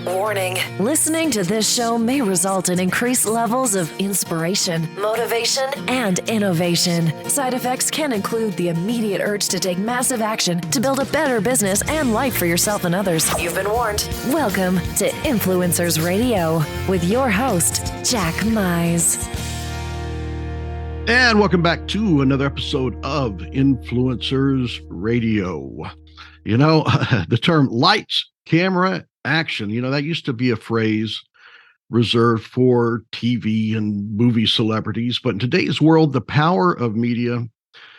Warning. Listening to this show may result in increased levels of inspiration, motivation, and innovation. Side effects can include the immediate urge to take massive action to build a better business and life for yourself and others. You've been warned. Welcome to Influencers Radio with your host, Jack Mize. And welcome back to another episode of Influencers Radio. You know, the term lights, camera, action, that used to be a phrase reserved for TV and movie celebrities. But in today's world, the power of media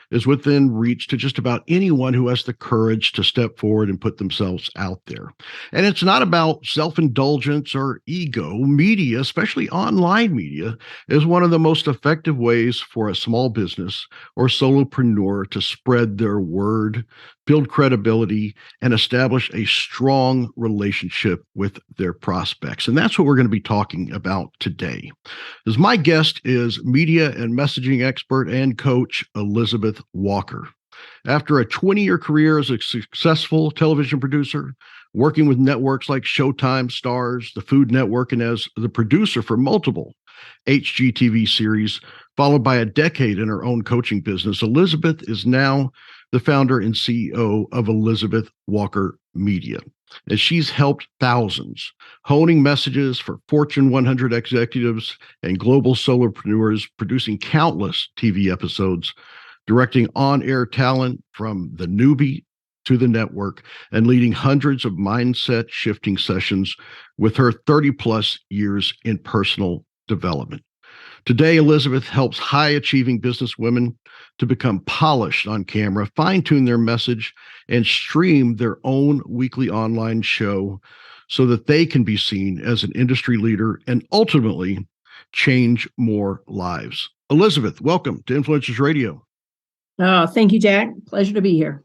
is within reach to just about anyone who has the courage to step forward and put themselves out there. And it's not about self-indulgence or ego. Media, especially online media, is one of the most effective ways for a small business or solopreneur to spread their word, build credibility, and establish a strong relationship with their prospects. And that's what we're going to be talking about today. As my guest is media and messaging expert and coach, Elizabeth Walker. After a 20-year career as a successful television producer, working with networks like Showtime, Stars, the Food Network, and as the producer for multiple HGTV series, followed by a decade in her own coaching business, Elizabeth is now the founder and CEO of Elizabeth Walker Media. And she's helped thousands, honing messages for Fortune 100 executives and global solopreneurs, producing countless TV episodes, directing on-air talent from the newbie to the network, and leading hundreds of mindset-shifting sessions with her 30-plus years in personal development. Today, Elizabeth helps high-achieving businesswomen to become polished on camera, fine-tune their message, and stream their own weekly online show so that they can be seen as an industry leader and ultimately change more lives. Elizabeth, welcome to Influencers Radio. Oh, thank you, Jack. Pleasure to be here.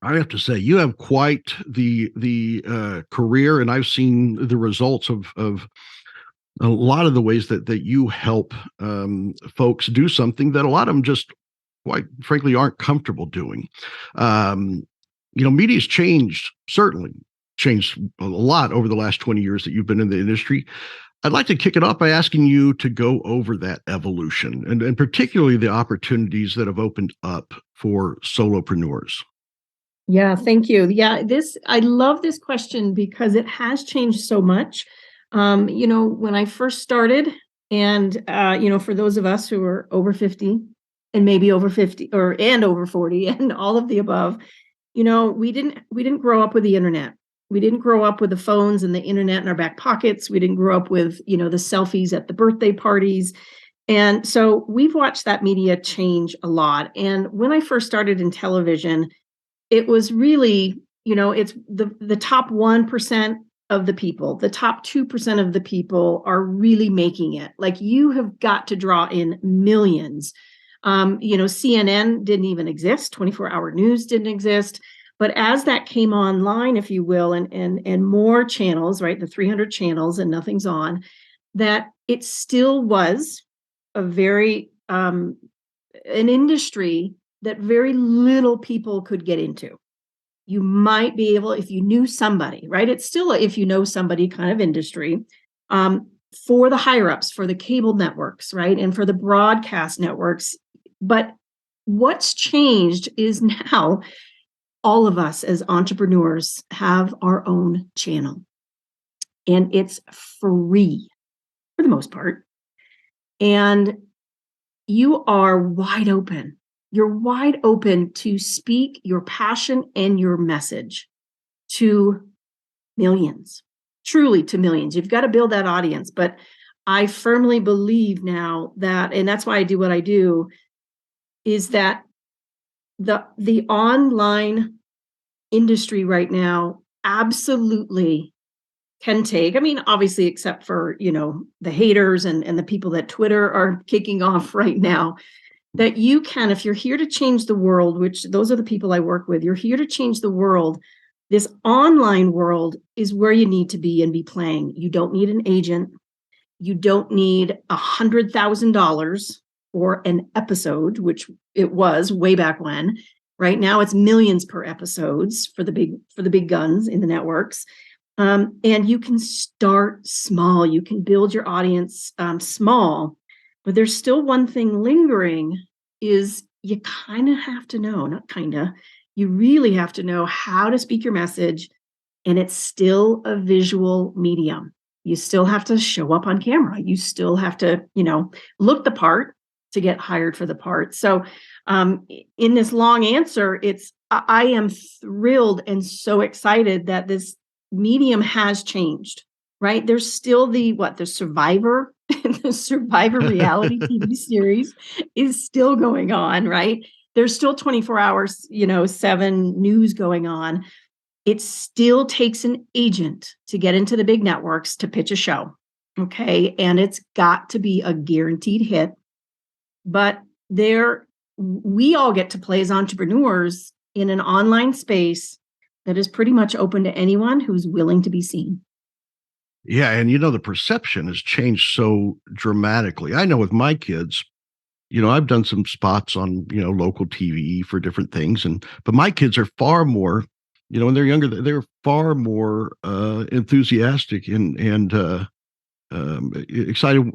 I have to say, you have quite the career, and I've seen the results of a lot of the ways that you help folks do something that a lot of them just, quite frankly, aren't comfortable doing. Media's certainly changed a lot over the last 20 years that you've been in the industry. I'd like to kick it off by asking you to go over that evolution and particularly the opportunities that have opened up for solopreneurs. Yeah, thank you. Yeah, I love this question because it has changed so much. When I first started, and for those of us who are over 50 and maybe over 50 and over 40 and all of the above, we didn't grow up with the internet. We didn't grow up with the phones and the internet in our back pockets. We didn't grow up with, the selfies at the birthday parties. And so we've watched that media change a lot. And when I first started in television, it was really, it's the top 1% of the people, the top 2% of the people are really making it. Like, you have got to draw in millions. CNN didn't even exist. 24-hour news didn't exist. But as that came online, if you will, and more channels, right, the 300 channels and nothing's on, that it still was a very, an industry that very little people could get into. You might be able, if you knew somebody, right? It's still a if you know somebody kind of industry, for the higher ups, for the cable networks, right? And for the broadcast networks. But what's changed is now all of us as entrepreneurs have our own channel, and it's free for the most part. And you are wide open. You're wide open to speak your passion and your message to millions, truly to millions. You've got to build that audience. But I firmly believe now that, and that's why I do what I do, is that the online industry right now absolutely can take, obviously, except for, the haters and the people that Twitter are kicking off right now, that you can, if you're here to change the world, which those are the people I work with, you're here to change the world. This online world is where you need to be and be playing. You don't need an agent. You don't need $100,000 or an episode, which it was way back when. Right now, it's millions per episodes for the big guns in the networks. And you can start small. You can build your audience small, but there's still one thing lingering is you kind of have to know, not kind of, you really have to know how to speak your message. And it's still a visual medium. You still have to show up on camera. You still have to, look the part to get hired for the part. So in this long answer, I am thrilled and so excited that this medium has changed, right? There's still the Survivor, the Survivor reality TV series is still going on, right? There's still 24 hours, 7 news going on. It still takes an agent to get into the big networks to pitch a show. Okay. And it's got to be a guaranteed hit. But we all get to play as entrepreneurs in an online space that is pretty much open to anyone who's willing to be seen. Yeah. And, the perception has changed so dramatically. I know with my kids, I've done some spots on, local TV for different things. But my kids are far more, when they're younger, they're far more enthusiastic and excited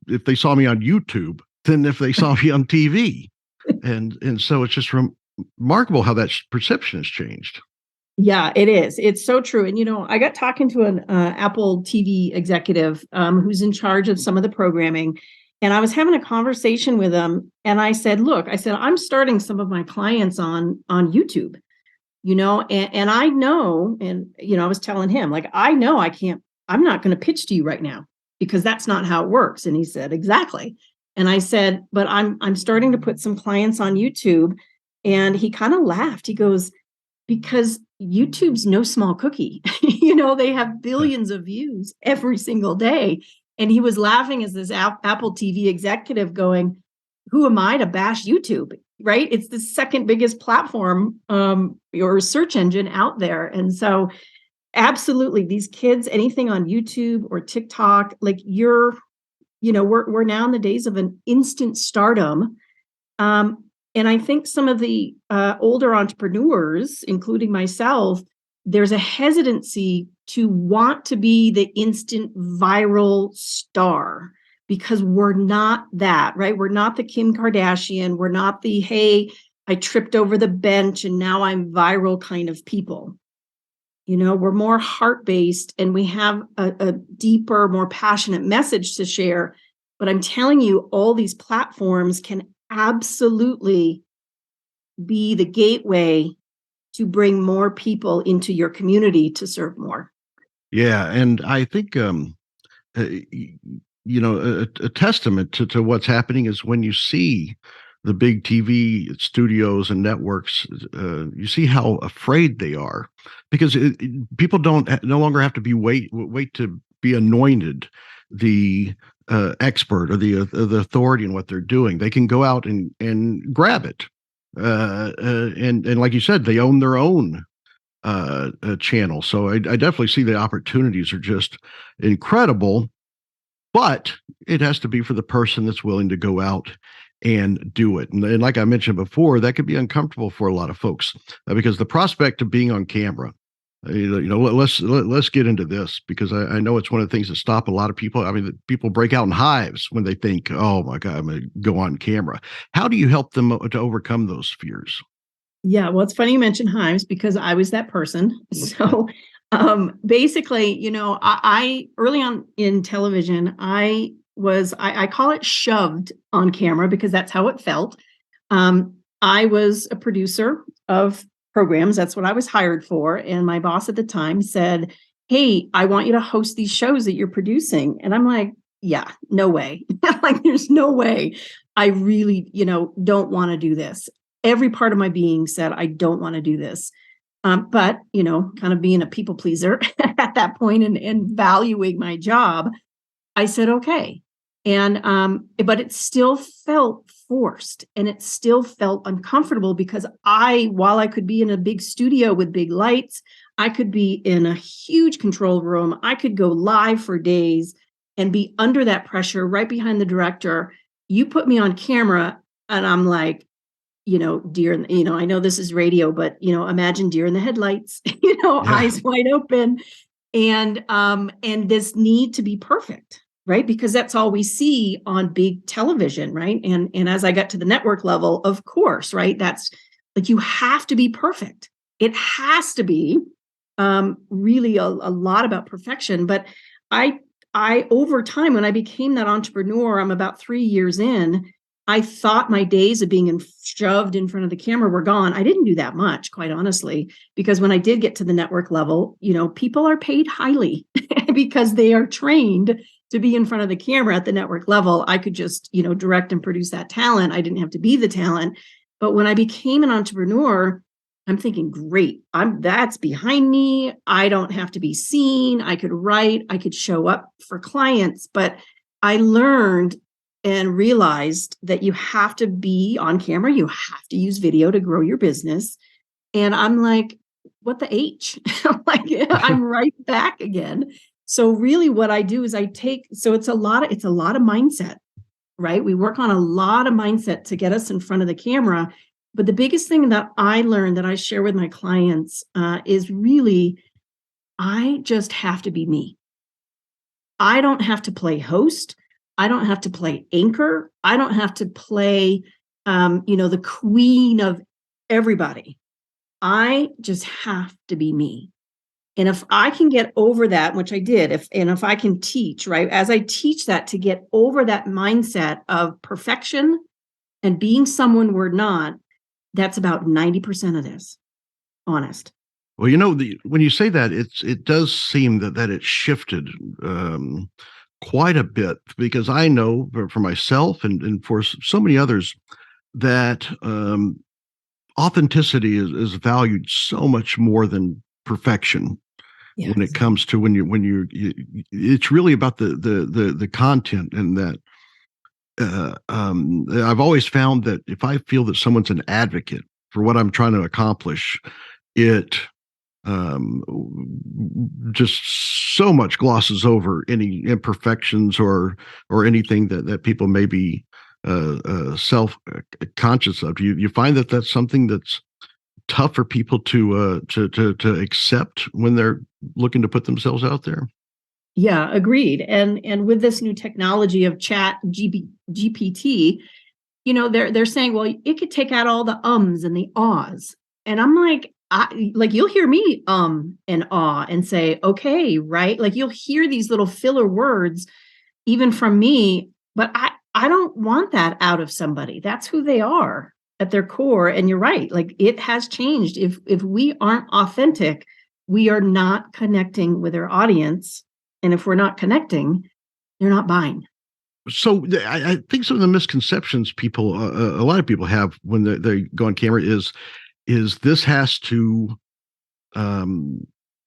if they saw me on YouTube than if they saw me on TV. And so it's just remarkable how that perception has changed. Yeah, it is. It's so true. And, I got talking to an Apple TV executive who's in charge of some of the programming. And I was having a conversation with him. And I said, look, I'm starting some of my clients on YouTube, and I know, and, I was telling him, like, I know I'm not going to pitch to you right now because that's not how it works. And he said, exactly. And I said, but I'm starting to put some clients on YouTube. And he kind of laughed. He goes, because YouTube's no small cookie. They have billions of views every single day. And he was laughing as this Apple TV executive going, who am I to bash YouTube? Right? It's the second biggest platform or search engine out there. And so absolutely, these kids, anything on YouTube or TikTok, like we're now in the days of an instant stardom. And I think some of the older entrepreneurs, including myself, there's a hesitancy to want to be the instant viral star because we're not that, right? We're not the Kim Kardashian. We're not the, hey, I tripped over the bench and now I'm viral kind of people. We're more heart-based and we have a deeper, more passionate message to share. But I'm telling you, all these platforms can absolutely be the gateway to bring more people into your community to serve more. Yeah. And I think, a testament to what's happening is when you see the big TV studios and networks, you see how afraid they are because people no longer have to wait to be anointed the expert or the authority in what they're doing. They can go out and grab it. And like you said, they own their own channel. So I definitely see the opportunities are just incredible, but it has to be for the person that's willing to go out and do it. And like I mentioned before, that could be uncomfortable for a lot of folks because the prospect of being on camera, let's get into this because I know it's one of the things that stop a lot of people. I mean, people break out in hives when they think, oh my God, I'm going to go on camera. How do you help them to overcome those fears? Yeah, well, it's funny you mentioned hives because I was that person. So basically, I early on in television, I call it shoved on camera because that's how it felt. I was a producer of programs. That's what I was hired for. And my boss at the time said, hey, I want you to host these shows that you're producing. And I'm like, yeah, no way. Like, there's no way. I really, don't want to do this. Every part of my being said, I don't want to do this. But, kind of being a people pleaser at that point and valuing my job, I said, okay. And, but it still felt forced and it still felt uncomfortable because while I could be in a big studio with big lights, I could be in a huge control room. I could go live for days and be under that pressure right behind the director. You put me on camera and I'm like, deer, I know this is radio, but, imagine deer in the headlights, eyes wide open. and this need to be perfect, right? Because that's all we see on big television, right? And as I got to the network level, of course, right? That's like, you have to be perfect. It has to be really a lot about perfection. But I over time, when I became that entrepreneur, I'm about 3 years in, I thought my days of being shoved in front of the camera were gone. I didn't do that much, quite honestly, because when I did get to the network level, people are paid highly because they are trained to be in front of the camera at the network level. I could just, direct and produce that talent. I didn't have to be the talent. But when I became an entrepreneur, I'm thinking, great, that's behind me. I don't have to be seen. I could write, I could show up for clients, but I learned and realized that you have to be on camera. You have to use video to grow your business. And I'm like, what the H? I'm like, I'm right back again. So really what I do is it's a lot of mindset, right? We work on a lot of mindset to get us in front of the camera. But the biggest thing that I learned that I share with my clients is really, I just have to be me. I don't have to play host. I don't have to play anchor. I don't have to play, the queen of everybody. I just have to be me. And if I can get over that, which I did, if I can teach, right, as I teach that, to get over that mindset of perfection and being someone we're not, that's about 90% of this, honest. Well, when you say that, it does seem that it shifted quite a bit, because I know for myself and for so many others that authenticity is valued so much more than perfection. Yes. When it comes to when you it's really about the content, and that I've always found that if I feel that someone's an advocate for what I'm trying to accomplish, it just so much glosses over any imperfections or anything that people may be self conscious of. You find that that's something that's tough for people to accept when they're looking to put themselves out there. Yeah, agreed. And with this new technology of chat GPT, they're saying, well, it could take out all the ums and the ahs. And I'm like, you'll hear me and ah and say, okay, right? Like, you'll hear these little filler words even from me, but I don't want that out of somebody. That's who they are at their core. And you're right. Like, it has changed. If we aren't authentic, we are not connecting with our audience. And if we're not connecting, they're not buying. So I think some of the misconceptions a lot of people have when they go on camera is this has to,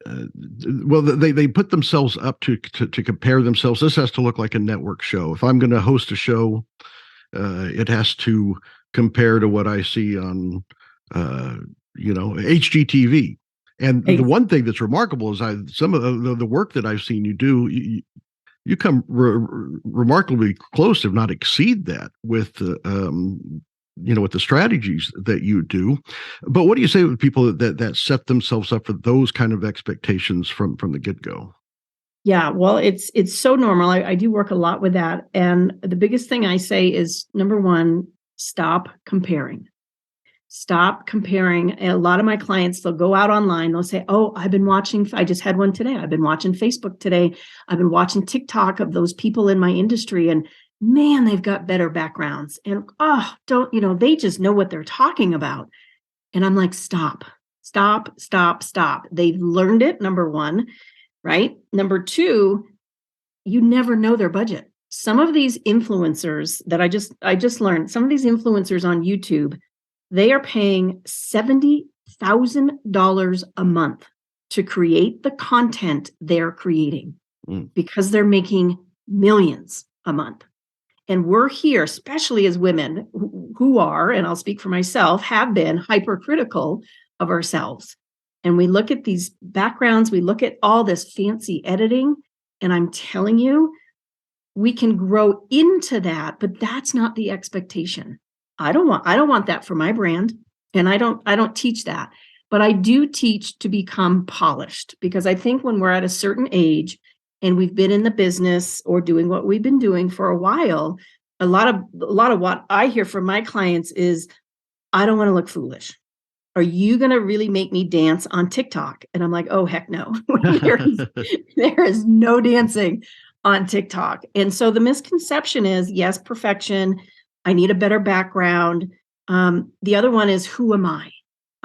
they put themselves up to compare themselves. This has to look like a network show. If I'm going to host a show, it has to compare to what I see on, HGTV. And the one thing that's remarkable is some of the work that I've seen you do, you come remarkably close, if not exceed that, with with the strategies that you do. But what do you say with people that set themselves up for those kind of expectations from the get-go? Yeah, well, it's so normal. I do work a lot with that. And the biggest thing I say is, number one, stop comparing. Stop comparing. And a lot of my clients, they'll go out online, they'll say, oh, I just had one today. I've been watching Facebook today. I've been watching TikTok of those people in my industry, and man, they've got better backgrounds. And they just know what they're talking about. And I'm like, stop. They've learned it, number one, right? Number two, you never know their budget. Some of these influencers that I just learned, some of these influencers on YouTube, they are paying $70,000 a month to create the content they're creating because they're making millions a month. And we're here, especially as women who are, and I'll speak for myself, have been hypercritical of ourselves. And we look at these backgrounds, we look at all this fancy editing, and I'm telling you, we can grow into that, but that's not the expectation. I don't want that for my brand, and I don't teach that. but I do teach to become polished, because I think when we're at a certain age and we've been in the business or doing what we've been doing for a while, a lot of what I hear from my clients is, I don't want to look foolish. Are you going to really make me dance on TikTok? And I'm like, oh, heck no. there is no dancing on TikTok. And so the misconception is, yes, perfection. I need a better background. The other one is, who am I?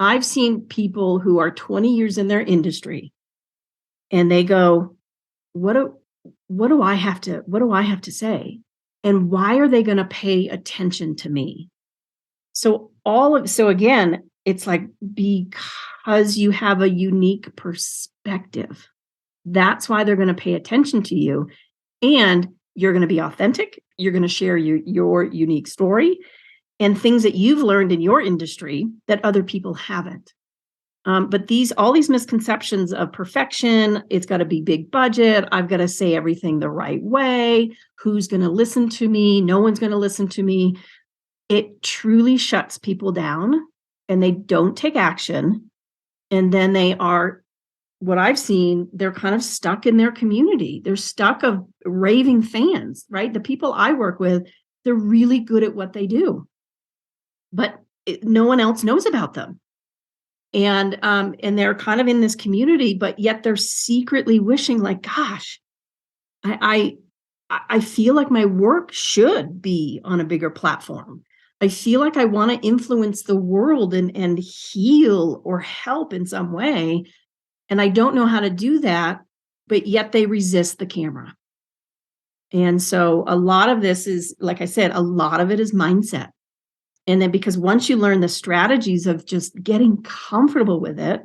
I've seen people who are 20 years in their industry and they go, what do I have to say? And why are they going to pay attention to me? So again, it's like, because you have a unique perspective, that's why they're going to pay attention to you. And you're going to be authentic. You're going to share your unique story and things that you've learned in your industry that other people haven't. But all these misconceptions of perfection, it's got to be big budget. I've got to say everything the right way. Who's going to listen to me? No one's going to listen to me. It truly shuts people down, and they don't take action. And then they are, what I've seen, they're kind of stuck in their community. They're stuck of raving fans, right? The people I work with, they're really good at what they do, but no one else knows about them. And they're kind of in this community, but yet they're secretly wishing, like, gosh, I feel like my work should be on a bigger platform. I feel like I want to influence the world and heal or help in some way. And I don't know how to do that, but yet they resist the camera. And so a lot of this is, like I said, a lot of it is mindset. And then because once you learn the strategies of just getting comfortable with it,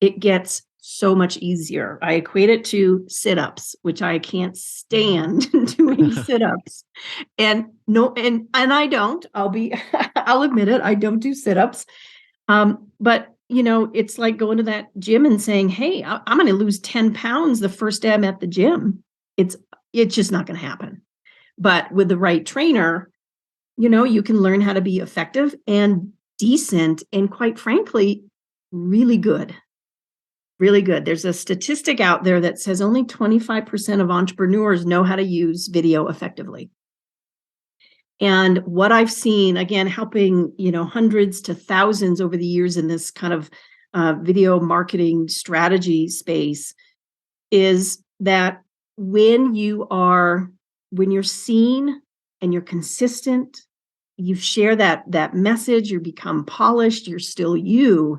it gets so much easier. I equate it to sit-ups, which I can't stand doing sit-ups. And I don't, I'll admit it, I don't do sit-ups. But it's like going to that gym and saying, hey, I'm going to lose 10 pounds the first day I'm at the gym. It's just not going to happen. But with the right trainer, you can learn how to be effective and decent and, quite frankly, really good. Really good. There's a statistic out there that says only 25% of entrepreneurs know how to use video effectively. And what I've seen, again, helping, hundreds to thousands over the years in this kind of video marketing strategy space, is that when you're seen and you're consistent, you share that message, you become polished, you're still you.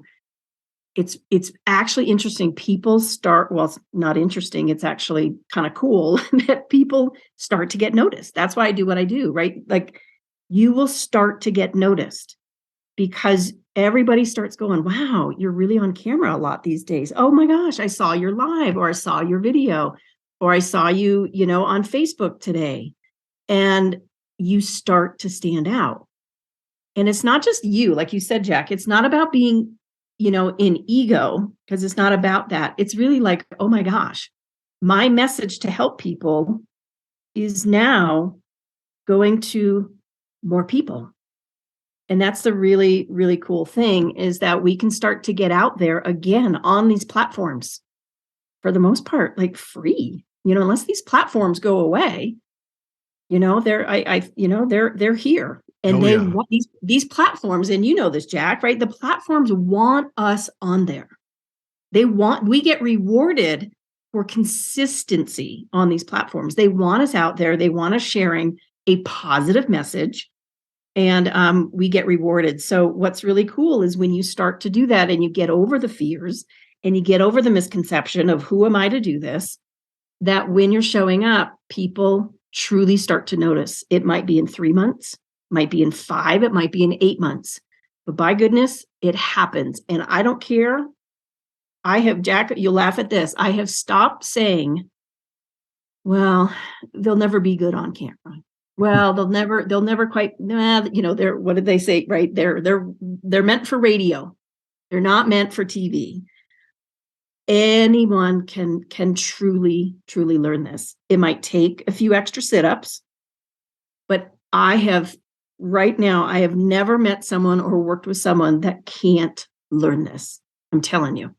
It's actually interesting. People start, well, it's not interesting. It's actually kind of cool that people start to get noticed. That's why I do what I do, right? Like, you will start to get noticed because everybody starts going, wow, you're really on camera a lot these days. Oh my gosh, I saw your live, or I saw your video, or I saw you, on Facebook today. And you start to stand out. And it's not just you, like you said, Jack, it's not about being, in ego, because it's not about that. It's really like, oh my gosh, my message to help people is now going to more people. And that's the really, really cool thing, is that we can start to get out there again on these platforms, for the most part, like free, unless these platforms go away, they're here. And they want these platforms, and this, Jack, right? The platforms want us on there. We get rewarded for consistency on these platforms. They want us out there. They want us sharing a positive message, and we get rewarded. So what's really cool is when you start to do that and you get over the fears and you get over the misconception of, who am I to do this? That when you're showing up, people truly start to notice. It might be in 3 months, might be in 5, it might be in 8 months. But by goodness, it happens. And I don't care. Jack, you'll laugh at this. I have stopped saying, well, they'll never be good on camera. Well, they'll never quite, what did they say, right? They're meant for radio. They're not meant for TV. Anyone can truly, truly learn this. It might take a few extra sit-ups, but right now, I have never met someone or worked with someone that can't learn this. I'm telling you.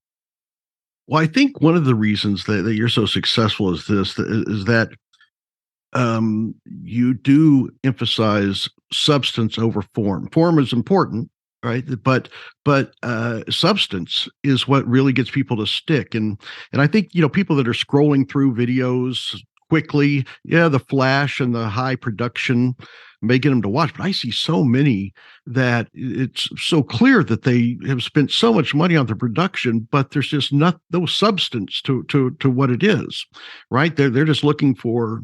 Well, I think one of the reasons that you're so successful is that you do emphasize substance over form. Form is important, right? But substance is what really gets people to stick. And I think people that are scrolling through videos quickly, yeah, the flash and the high production may get them to watch. But I see so many that it's so clear that they have spent so much money on the production, but there's just no substance to what it is, right? They're just looking for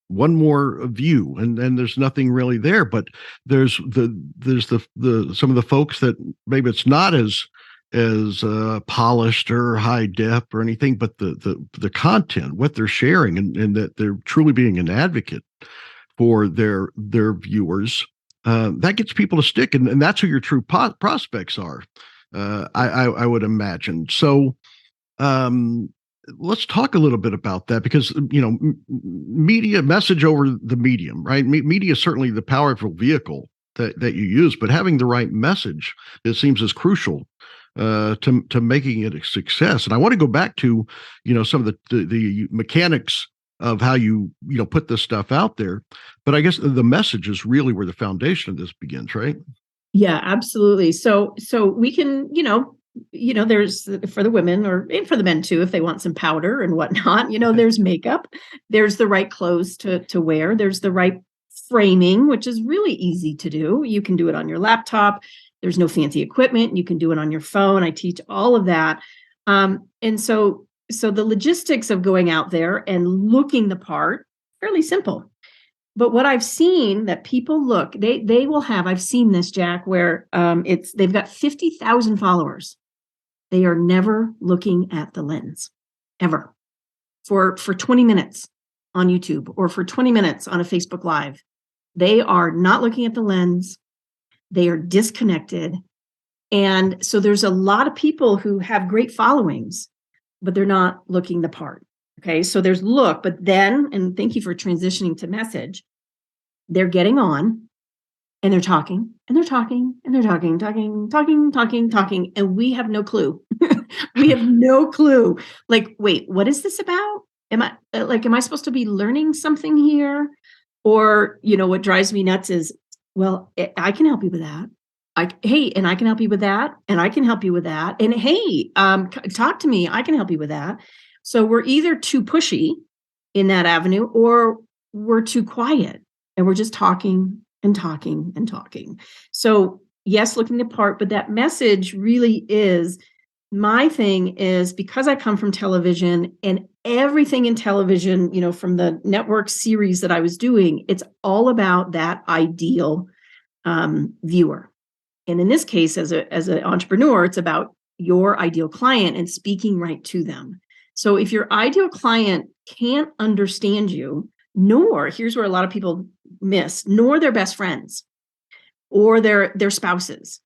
one more view, and there's nothing really there. But there's the some of the folks that maybe it's not as polished or high def or anything, but the content, what they're sharing, and that they're truly being an advocate for their viewers, that gets people to stick, and that's who your true prospects are. I would imagine. So let's talk a little bit about that, because media, message over the medium, right? Media is certainly the powerful vehicle that you use, but having the right message, it seems, is crucial to making it a success. And I want to go back to some of the mechanics of how you put this stuff out there, but I guess the message is really where the foundation of this begins, right? Yeah, absolutely. So we can, there's for the women and for the men too, if they want some powder and whatnot, there's makeup, there's the right clothes to wear, there's the right framing, which is really easy to do. You can do it on your laptop. There's no fancy equipment. You can do it on your phone. I teach all of that. And so the logistics of going out there and looking the part, fairly simple. But what I've seen that people look, they will have, I've seen this, Jack, where they've got 50,000 followers. They are never looking at the lens, ever, for 20 minutes on YouTube or for 20 minutes on a Facebook Live. They are not looking at the lens. They are disconnected. And so there's a lot of people who have great followings, but they're not looking the part. Okay, so there's look, but then, and thank you for transitioning to message, they're getting on and they're talking and they're talking and they're talking, and we have no clue. We have no clue. Like, wait, what is this about? Am I supposed to be learning something here? Or, what drives me nuts is, well, I can help you with that. And I can help you with that. And I can help you with that. And hey, talk to me. I can help you with that. So we're either too pushy in that avenue, or we're too quiet and we're just talking and talking and talking. So yes, looking the part, but that message really is, my thing is, because I come from television and everything in television, from the network series that I was doing, it's all about that ideal viewer. And in this case, as an entrepreneur, it's about your ideal client and speaking right to them. So if your ideal client can't understand you, nor, here's where a lot of people miss, nor their best friends or their spouses,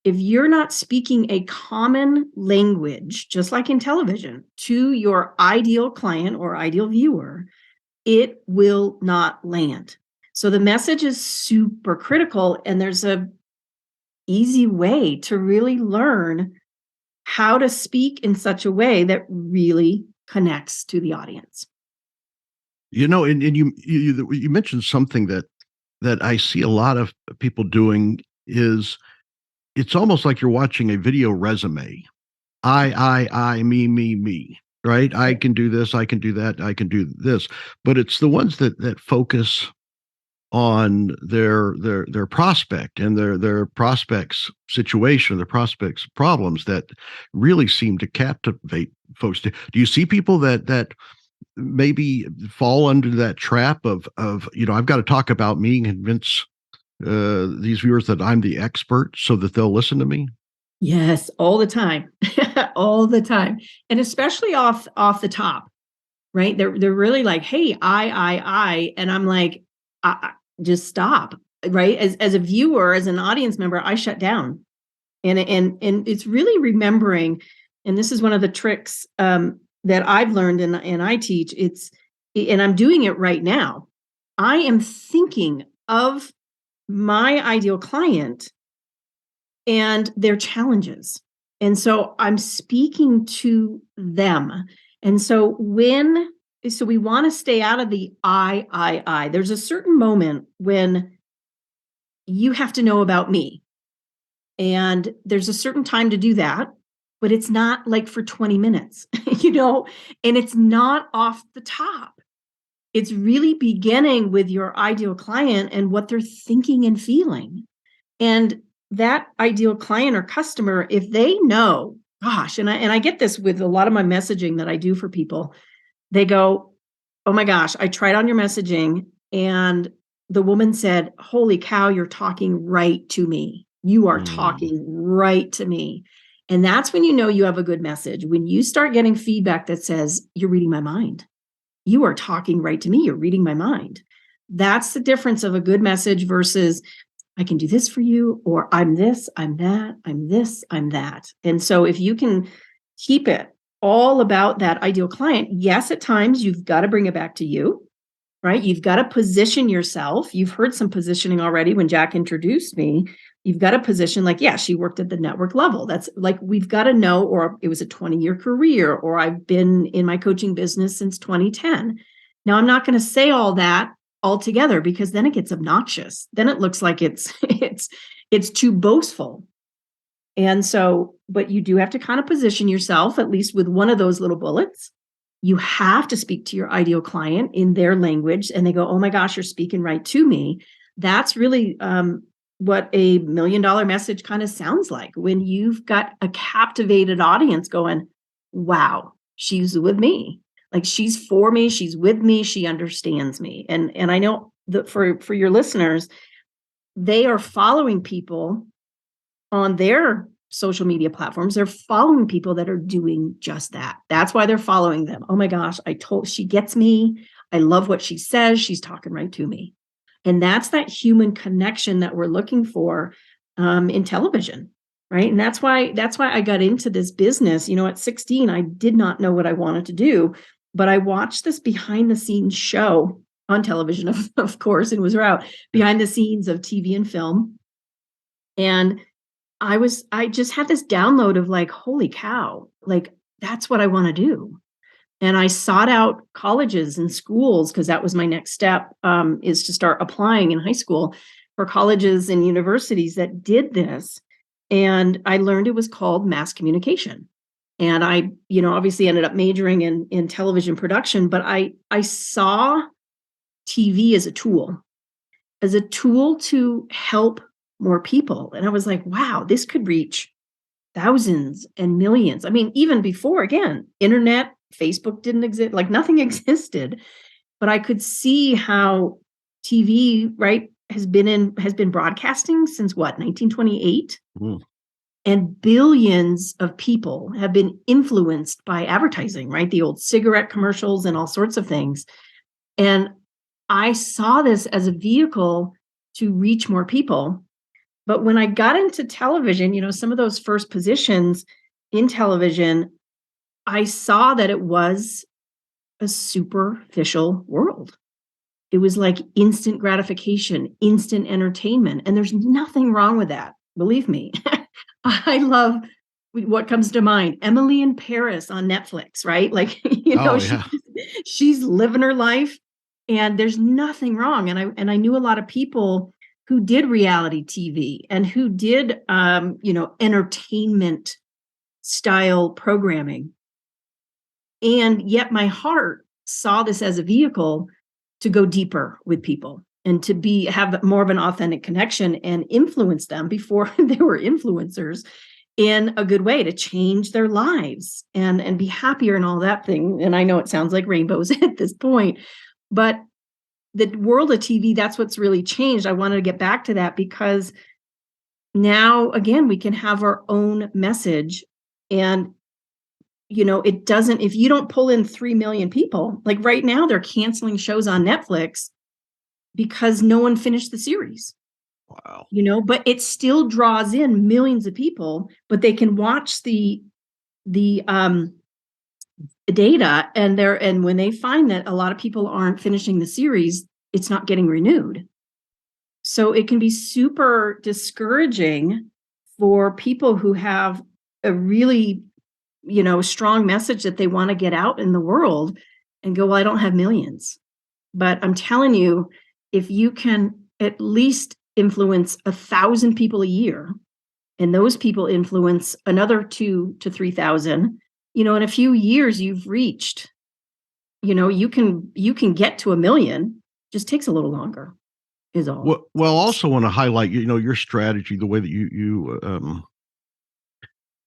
if you're not speaking a common language, just like in television, to your ideal client or ideal viewer, it will not land. So the message is super critical, and there's a easy way to really learn how to speak in such a way that really connects to the audience. And you mentioned something that I see a lot of people doing is, it's almost like you're watching a video resume. I, me, right? I can do this, I can do that, I can do this. But it's the ones that focus on their prospect and their prospects situation, their prospects problems, that really seem to captivate folks. Do you see people that maybe fall under that trap of I've got to talk about me and convince these viewers that I'm the expert so that they'll listen to me? Yes, all the time. All the time. And especially off the top, right? They're really like, hey, I, and I'm like, just stop, right? As a viewer, as an audience member, I shut down. And it's really remembering, and this is one of the tricks that I've learned and I teach, and I'm doing it right now. I am thinking of my ideal client and their challenges And so I'm speaking to them. And so we want to stay out of the I. There's a certain moment when you have to know about me. And there's a certain time to do that, but it's not like for 20 minutes, and it's not off the top. It's really beginning with your ideal client and what they're thinking and feeling. And that ideal client or customer, if they know, gosh, and I get this with a lot of my messaging that I do for people, they go, oh my gosh, I tried on your messaging and the woman said, holy cow, you're talking right to me. You are talking right to me. And that's when you know you have a good message. When you start getting feedback that says, you're reading my mind. You are talking right to me. You're reading my mind. That's the difference of a good message versus I can do this for you, or I'm this, I'm that, I'm this, I'm that. And so if you can keep it all about that ideal client, yes, at times you've got to bring it back to you, right? You've got to position yourself. You've heard some positioning already when Jack introduced me. You've got to position like, yeah, she worked at the network level. That's like, we've got to know, or it was a 20-year career, or I've been in my coaching business since 2010. Now, I'm not going to say all that altogether because then it gets obnoxious. Then it looks like it's too boastful. And so, but you do have to kind of position yourself, at least with one of those little bullets. You have to speak to your ideal client in their language, and they go, oh my gosh, you're speaking right to me. That's really what a $1 million message kind of sounds like when you've got a captivated audience going, wow, she's with me. Like she's for me, she's with me, she understands me. And I know that for your listeners, they are following people on their social media platforms. They're following people that are doing just that. That's why they're following them. Oh my gosh, she gets me. I love what she says. She's talking right to me. And that's that human connection that we're looking for in television. Right. And that's why I got into this business. At 16, I did not know what I wanted to do, but I watched this behind the scenes show on television, of course, and was out behind the scenes of TV and film. And I just had this download of like, holy cow, like that's what I want to do. And I sought out colleges and schools because that was my next step, is to start applying in high school for colleges and universities that did this. And I learned it was called mass communication. And I, obviously ended up majoring in television production, but I saw TV as a tool to help more people. And I was like, wow, this could reach thousands and millions. I mean, even before, again, internet, Facebook didn't exist, like nothing existed, but I could see how TV, right, has been broadcasting since what, 1928? And billions of people have been influenced by advertising, right? The old cigarette commercials and all sorts of things. And I saw this as a vehicle to reach more people. But when I got into television, some of those first positions in television, I saw that it was a superficial world. It was like instant gratification, instant entertainment. And there's nothing wrong with that. Believe me. I love what comes to mind. Emily in Paris on Netflix, right? Like, she's living her life and there's nothing wrong. And I knew a lot of people who did reality TV and who did, entertainment style programming. And yet my heart saw this as a vehicle to go deeper with people and to have more of an authentic connection and influence them before they were influencers in a good way to change their lives and be happier and all that thing. And I know it sounds like rainbows at this point, but the world of TV, that's what's really changed. I wanted to get back to that because now, again, we can have our own message. And, it doesn't, if you don't pull in 3 million people, like right now, they're canceling shows on Netflix because no one finished the series. Wow. But it still draws in millions of people, but they can watch the data and when they find that a lot of people aren't finishing the series, it's not getting renewed. So it can be super discouraging for people who have a really, strong message that they want to get out in the world and go, well, I don't have millions. But I'm telling you, if you can at least influence 1,000 people a year, and those people influence another 2 to 3,000, in a few years you've reached, you can get to 1 million. Just takes a little longer, is all. Well, also want to highlight, your strategy, the way that you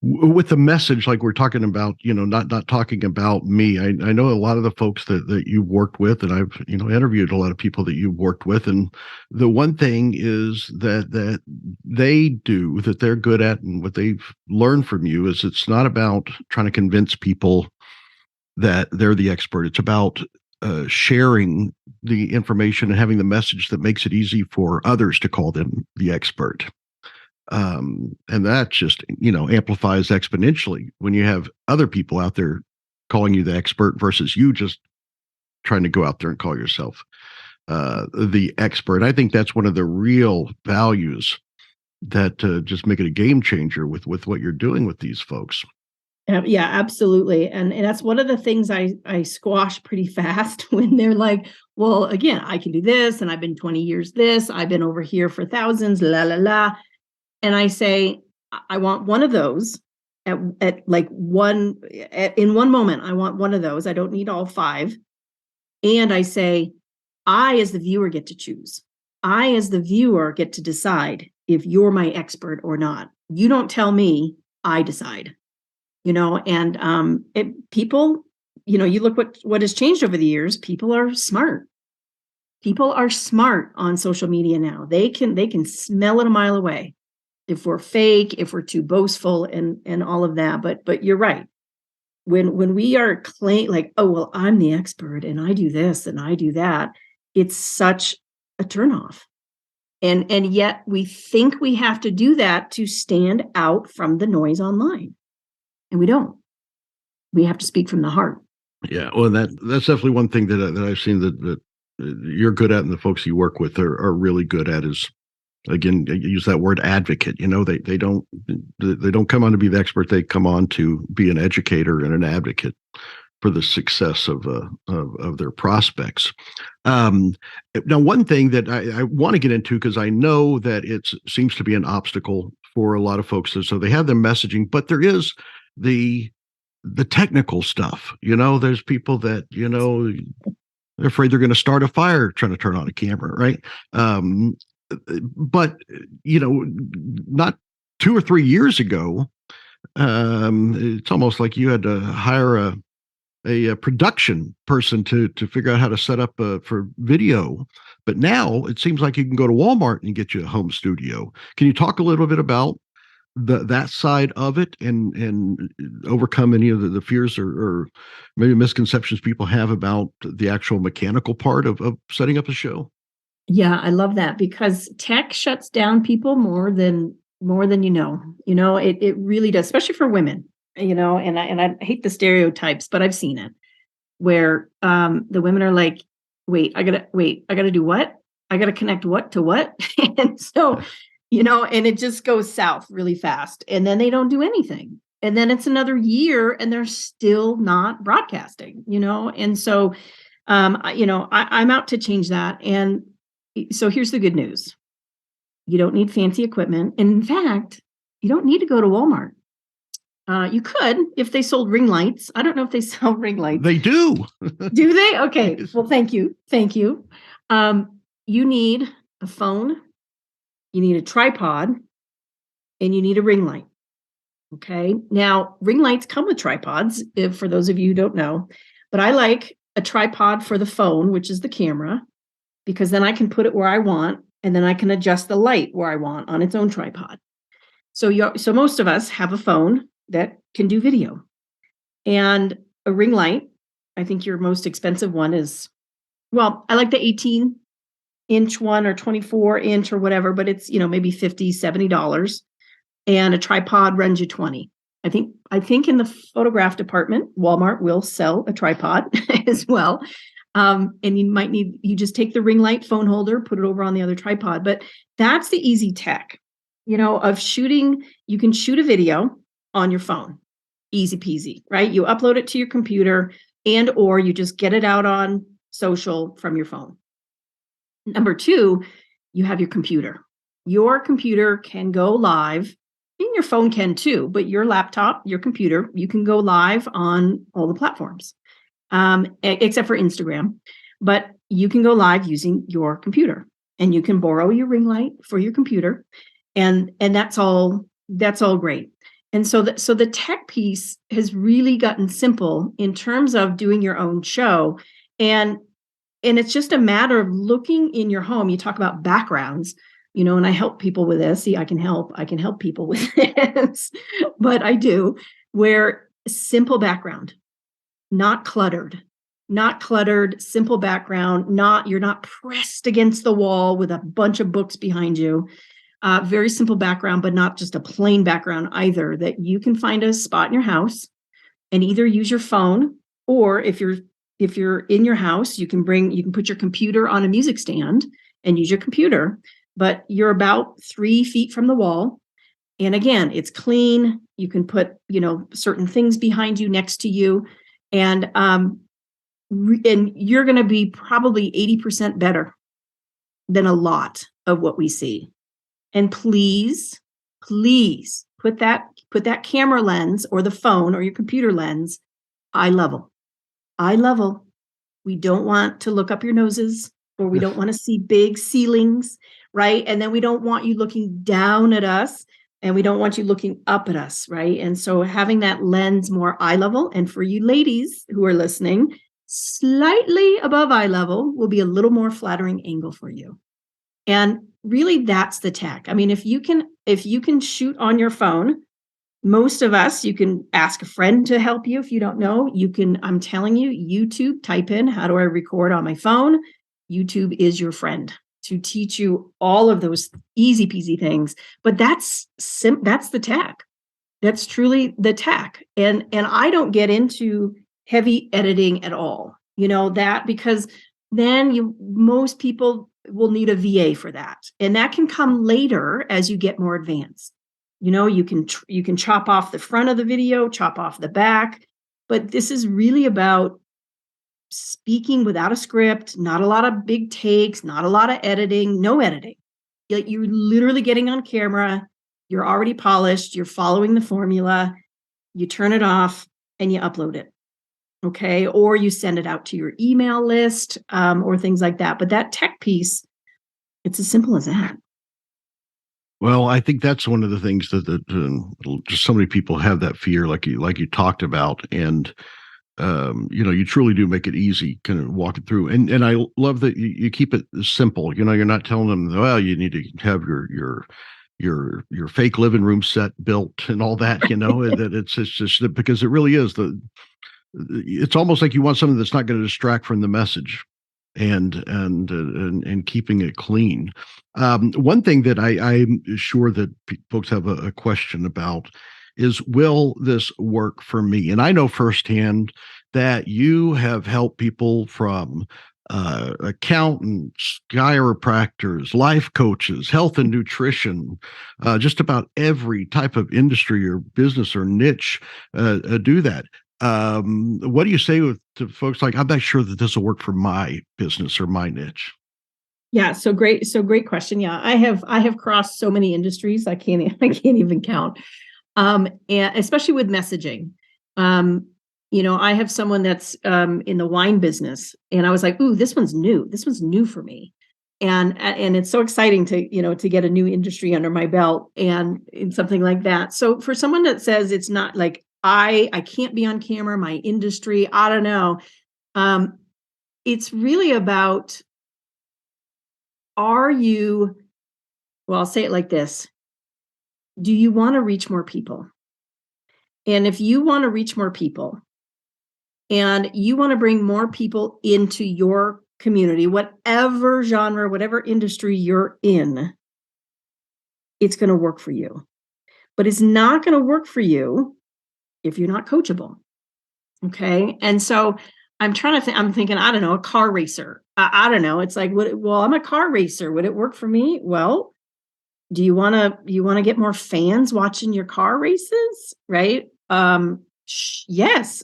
with the message, like we're talking about, not talking about me. I know a lot of the folks that you've worked with, and I've, interviewed a lot of people that you've worked with. And the one thing is that they do, that they're good at, and what they've learned from you is it's not about trying to convince people that they're the expert. It's about sharing the information and having the message that makes it easy for others to call them the expert. And that just, amplifies exponentially when you have other people out there calling you the expert versus you just trying to go out there and call yourself the expert. I think that's one of the real values that just make it a game changer with what you're doing with these folks. Yeah, absolutely. And that's one of the things I squash pretty fast when they're like, well, again, I can do this, and I've been 20 years this, I've been over here for thousands, la, la, la. And I say, I want one of those in one moment. I want one of those. I don't need all 5. And I say, I, as the viewer, get to choose. I, as the viewer, get to decide if you're my expert or not. You don't tell me, I decide. And people, you look what has changed over the years. People are smart. People are smart on social media now. They can smell it a mile away if we're fake, if we're too boastful, and all of that. But you're right. When we are like, oh, well, I'm the expert and I do this and I do that, it's such a turnoff. And yet we think we have to do that to stand out from the noise online. And we don't. We have to speak from the heart. Yeah, well, that's definitely one thing that I've seen that you're good at, and the folks you work with are really good at is, again, use that word advocate. They don't come on to be the expert. They come on to be an educator and an advocate for the success of their prospects. Now, one thing that I want to get into, because I know that it seems to be an obstacle for a lot of folks, so they have their messaging, but there is the technical stuff. There's people that they're afraid they're going to start a fire trying to turn on a camera, right? But not 2 or 3 years ago, it's almost like you had to hire a production person to figure out how to set up for video. But now it seems like you can go to Walmart and get you a home studio. Can you talk a little bit about that side of it, and overcome any of the fears or maybe misconceptions people have about the actual mechanical part of setting up a show? Yeah, I love that, because tech shuts down people more than it really does, especially for women, and I hate the stereotypes, but I've seen it where the women are like, I gotta do what? I gotta connect what to what? And so, and it just goes south really fast, and then they don't do anything. And then it's another year and they're still not broadcasting, and so, I'm out to change that. And so here's the good news. You don't need fancy equipment. And in fact, you don't need to go to Walmart. You could if they sold ring lights. I don't know if they sell ring lights. They do. Do they? Okay. Well, thank you. Thank you. You need a phone, you need a tripod, and you need a ring light. Okay. Now, ring lights come with tripods, for those of you who don't know, but I like a tripod for the phone, which is the camera, because then I can put it where I want, and then I can adjust the light where I want on its own tripod. So most of us have a phone that can do video, and a ring light. I think your most expensive one is, well, I like the 18-inch one or 24-inch or whatever, but it's, maybe $50, $70. And a tripod runs you $20. I think in the photograph department, Walmart will sell a tripod as well. And you just take the ring light phone holder, put it over on the other tripod. But that's the easy tech, of shooting. You can shoot a video on your phone. Easy peasy, right? You upload it to your computer and or you just get it out on social from your phone. Number two, you have your computer. Your computer can go live, and your phone can too, but your laptop, your computer, you can go live on all the platforms, except for Instagram. But you can go live using your computer, and you can borrow your ring light for your computer, and that's all great. And so the tech piece has really gotten simple in terms of doing your own show. And it's just a matter of looking in your home. You talk about backgrounds, and I help people with this. See, I can help people with this, but I do, where simple background, not cluttered, simple background, you're not pressed against the wall with a bunch of books behind you. Very simple background, but not just a plain background either, that you can find a spot in your house and either use your phone, or if you're in your house, you can put your computer on a music stand and use your computer, but you're about 3 feet from the wall. And again, it's clean. You can put, certain things behind you, next to you. And you're going to be probably 80% better than a lot of what we see. And please put that camera lens or the phone or your computer lens eye level. We don't want to look up your noses, or we don't want to see big ceilings, right? And then we don't want you looking down at us, and we don't want you looking up at us, right? And so having that lens more eye level, and for you ladies who are listening, slightly above eye level will be a little more flattering angle for you. And really, that's the tech. I mean, if you can shoot on your phone, most of us, you can ask a friend to help you if you don't know. I'm telling you, YouTube, type in, how do I record on my phone? YouTube is your friend to teach you all of those easy peasy things. But that's the tech. That's truly the tech. And I don't get into heavy editing at all, because then most people will need a VA for that. And that can come later as you get more advanced. You can chop off the front of the video, chop off the back, but this is really about speaking without a script, not a lot of big takes, not a lot of editing, no editing. You're literally getting on camera, you're already polished, you're following the formula, you turn it off and you upload it. Okay. Or you send it out to your email list, or things like that. But that tech piece, it's as simple as that. Well, I think that's one of the things that just so many people have that fear, like you talked about, and you truly do make it easy, kind of walk it through. And I love that you keep it simple. You're not telling them, well, you need to have your fake living room set built and all that. That it's just because it really is it's almost like you want something that's not going to distract from the message, and keeping it clean. One thing that I'm sure that folks have a question about is, will this work for me? And I know firsthand that you have helped people from accountants, chiropractors, life coaches, health and nutrition, just about every type of industry or business or niche do that. What do you say to folks like, I'm not sure that this will work for my business or my niche? Yeah. So great question. Yeah. I have crossed so many industries. I can't even count. And especially with messaging. I have someone that's in the wine business, and I was like, ooh, this one's new. This one's new for me. And it's so exciting to get a new industry under my belt and something like that. So for someone that says it's not like, I can't be on camera, my industry, I don't know. It's really about, well, I'll say it like this. Do you want to reach more people? And if you want to reach more people and you want to bring more people into your community, whatever genre, whatever industry you're in, it's going to work for you. But it's not going to work for you if you're not coachable. Okay. And so I'm trying to think, I'm thinking, I don't know, a car racer. I don't know. It's like, well, I'm a car racer. Would it work for me? Well, you want to get more fans watching your car races, right? Yes,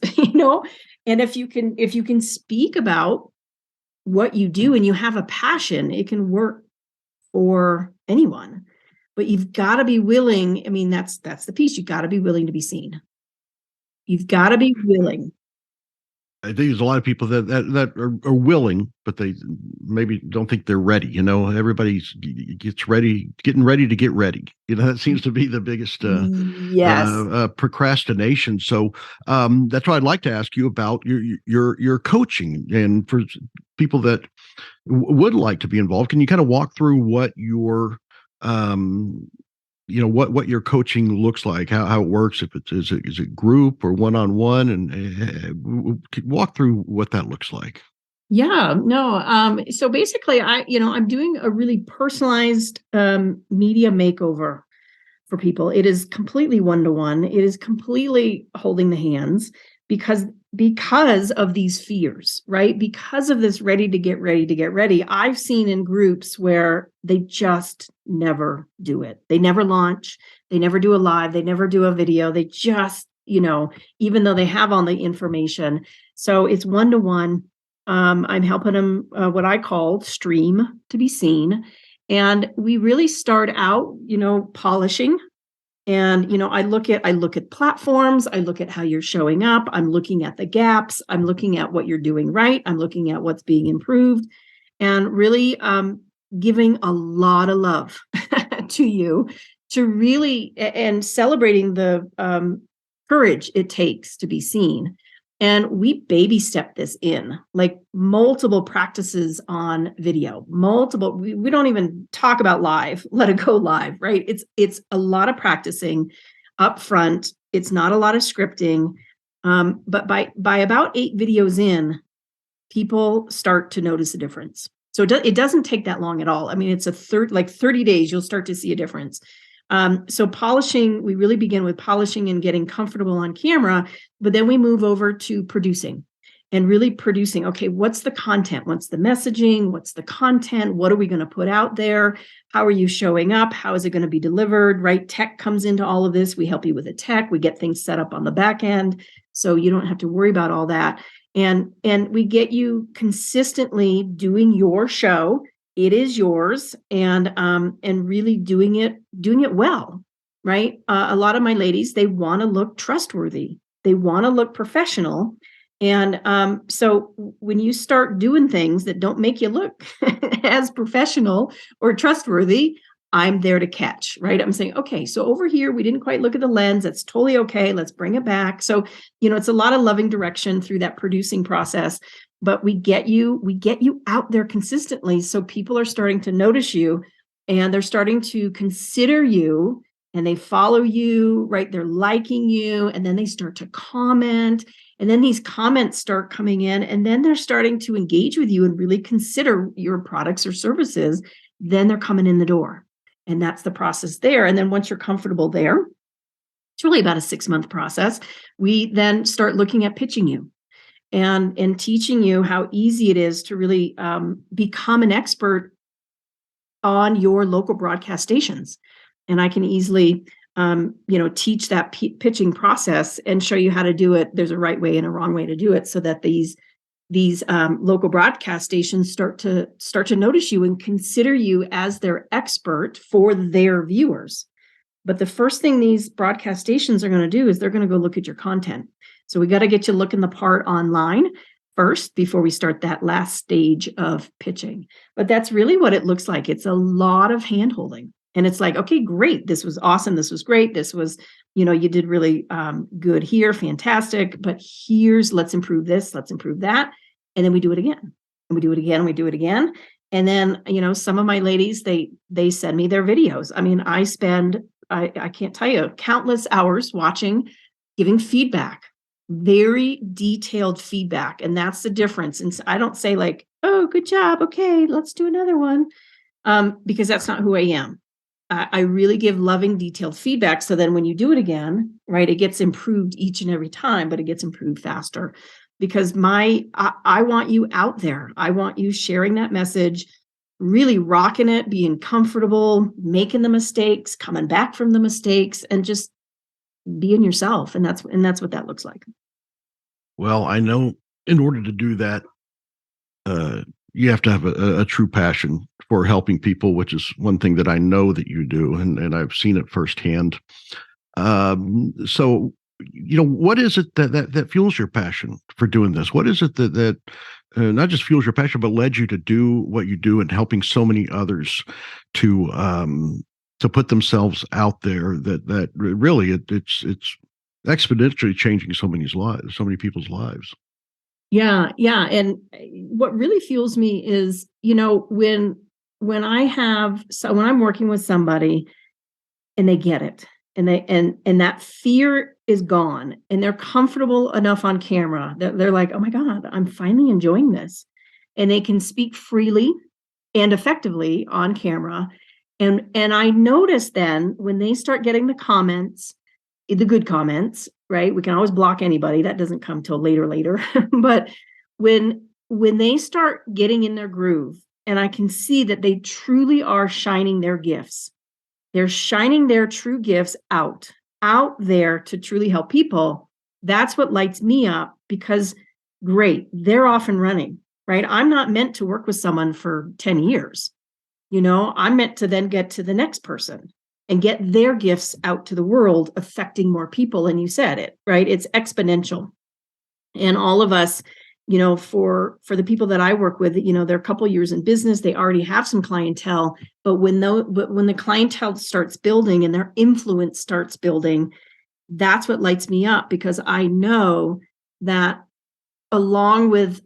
and if you can speak about what you do and you have a passion, it can work for anyone. But you've got to be willing. I mean, that's the piece. You've got to be willing to be seen. You've got to be willing. I think there's a lot of people that are willing, but they maybe don't think they're ready. Everybody's getting ready to get ready. That seems to be the biggest Yes. procrastination. So that's why I'd like to ask you about your coaching, and for people that would like to be involved. Can you kind of walk through what your what your coaching looks like, how it works, if is it group or one-on-one, and walk through what that looks like. Yeah, no. So basically I'm doing a really personalized media makeover for people. It is completely one-to-one. It is completely holding the hands because of these fears, right? Because of this ready to get ready. I've seen in groups where they just never do it. They never launch, they never do a live, they never do a video. They just, even though they have all the information. So it's one-to-one. I'm helping them what I call stream to be seen. And we really start out, polishing. And, I look at platforms, I look at how you're showing up, I'm looking at the gaps, I'm looking at what you're doing right, I'm looking at what's being improved, and really giving a lot of love to you, to really, and celebrating the courage it takes to be seen. And we baby step this in, like multiple practices on video, we don't even talk about live, let it go live, right? It's a lot of practicing up front. It's not a lot of scripting. But by about 8 videos in, people start to notice a difference. So it doesn't take that long at all. I mean, it's 30 days, you'll start to see a difference. So polishing, we really begin with polishing and getting comfortable on camera, but then we move over to producing and really producing. Okay, what's the content? What's the messaging? What's the content? What are we going to put out there? How are you showing up? How is it going to be delivered, right? Tech comes into all of this. We help you with the tech. We get things set up on the back end, so you don't have to worry about all that. And we get you consistently doing your show. It is yours, and really doing it well, right? A lot of my ladies, they want to look trustworthy. They want to look professional. And so when you start doing things that don't make you look as professional or trustworthy, I'm there to catch, right? I'm saying, okay, so over here, we didn't quite look at the lens. That's totally okay. Let's bring it back. So, it's a lot of loving direction through that producing process. But we get you out there consistently. So people are starting to notice you, and they're starting to consider you, and they follow you, right? They're liking you, and then they start to comment, and then these comments start coming in, and then they're starting to engage with you and really consider your products or services. Then they're coming in the door, and that's the process there. And then once you're comfortable there, it's really about a 6-month process. We then start looking at pitching you. And teaching you how easy it is to really become an expert on your local broadcast stations. And I can easily, teach that pitching process and show you how to do it. There's a right way and a wrong way to do it, so that these local broadcast stations start to notice you and consider you as their expert for their viewers. But the first thing these broadcast stations are going to do is they're going to go look at your content. So we got to get you looking the part online first before we start that last stage of pitching. But that's really what it looks like. It's a lot of hand-holding. And it's like, okay, great. This was awesome. This was great. This was, you did really good here. Fantastic. But let's improve this. Let's improve that. And then we do it again. And we do it again. And we do it again. And then, some of my ladies, they send me their videos. I mean, I spend, I can't tell you, countless hours watching, giving feedback. Very detailed feedback. And that's the difference. And I don't say like, oh, good job. Okay, let's do another one. Because that's not who I am. I really give loving, detailed feedback. So then when you do it again, right, it gets improved each and every time, but it gets improved faster. Because I want you out there. I want you sharing that message, really rocking it, being comfortable, making the mistakes, coming back from the mistakes, and just being yourself. And that's what that looks like. Well, I know in order to do that, you have to have a true passion for helping people, which is one thing that I know that you do, and I've seen it firsthand. So, what is it that fuels your passion for doing this? What is it that not just fuels your passion, but led you to do what you do and helping so many others to put themselves out there? That really it's exponentially changing so many people's lives. Yeah, yeah. And what really fuels me is, when when I'm working with somebody and they get it, and that fear is gone, and they're comfortable enough on camera that they're like, oh my God, I'm finally enjoying this. And they can speak freely and effectively on camera. And I notice then when they start getting the comments, the good comments, right? We can always block anybody. That doesn't come till later. But when they start getting in their groove, and I can see that they truly are shining their gifts, they're shining their true gifts out there to truly help people. That's what lights me up, because great, they're off and running, right? I'm not meant to work with someone for 10 years. I'm meant to then get to the next person and get their gifts out to the world, affecting more people. And you said it, right? It's exponential. And all of us, for the people that I work with, they're a couple years in business, they already have some clientele, but when the clientele starts building and their influence starts building, that's what lights me up, because I know that along with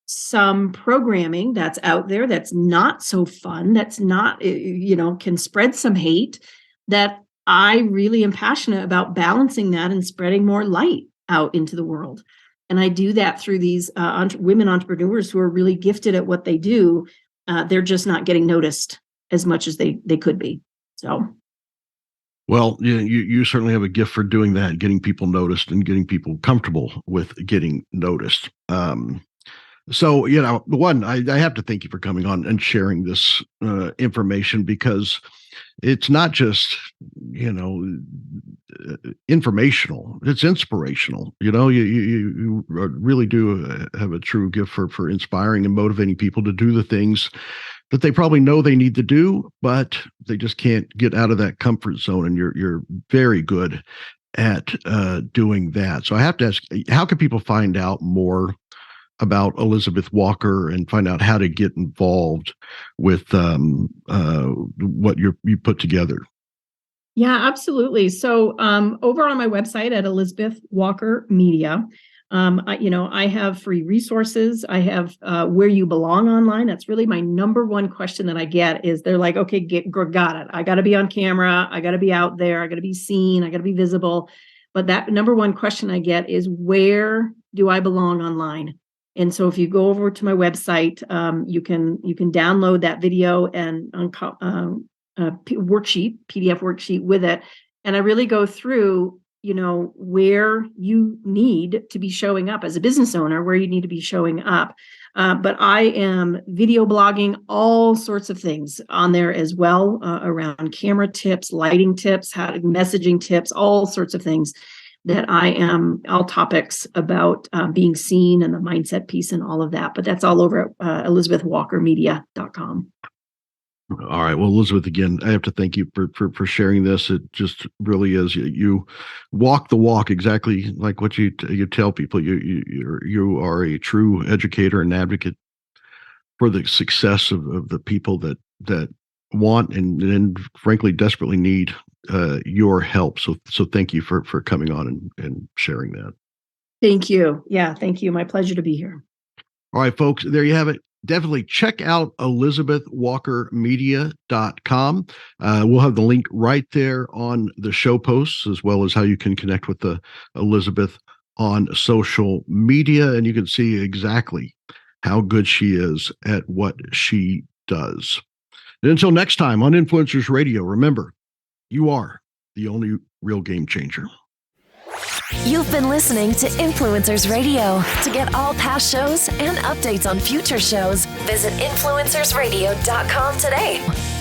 some programming that's out there that's not so fun, that's not, can spread some hate, that I really am passionate about balancing that and spreading more light out into the world. And I do that through these women entrepreneurs who are really gifted at what they do. They're just not getting noticed as much as they could be. So. Well, you certainly have a gift for doing that, getting people noticed and getting people comfortable with getting noticed. So, one, I have to thank you for coming on and sharing this information, because it's not just, informational, it's inspirational. You really do have a true gift for inspiring and motivating people to do the things that they probably know they need to do, but they just can't get out of that comfort zone. And you're very good at doing that. So I have to ask, how can people find out more about Elizabeth Walker and find out how to get involved with what you put together? Yeah, absolutely. So over on my website at Elizabeth Walker Media, I have free resources. I have where you belong online. That's really my number one question that I get, is they're like, okay, got it. I got to be on camera. I got to be out there. I got to be seen. I got to be visible. But that number one question I get is, where do I belong online? And so if you go over to my website, you can download that video and PDF worksheet with it. And I really go through, where you need to be showing up as a business owner, where you need to be showing up. But I am video blogging all sorts of things on there as well, around camera tips, lighting tips, messaging tips, all sorts of things that all topics about being seen and the mindset piece and all of that. But that's all over at elizabethwalkermedia.com. All right. Well, Elizabeth, again, I have to thank you for sharing this. It just really is. You walk the walk, exactly like what you tell people. You are a true educator and advocate for the success of the people that want and frankly desperately need your help. So thank you for coming on and sharing that. Thank you. Yeah, thank you. My pleasure to be here. All right, folks, there you have it. Definitely check out ElizabethWalkerMedia.com. We'll have the link right there on the show posts, as well as how you can connect with Elizabeth on social media. And you can see exactly how good she is at what she does. And until next time on Influencers Radio, remember, you are the only real game changer. You've been listening to Influencers Radio. To get all past shows and updates on future shows, visit influencersradio.com today.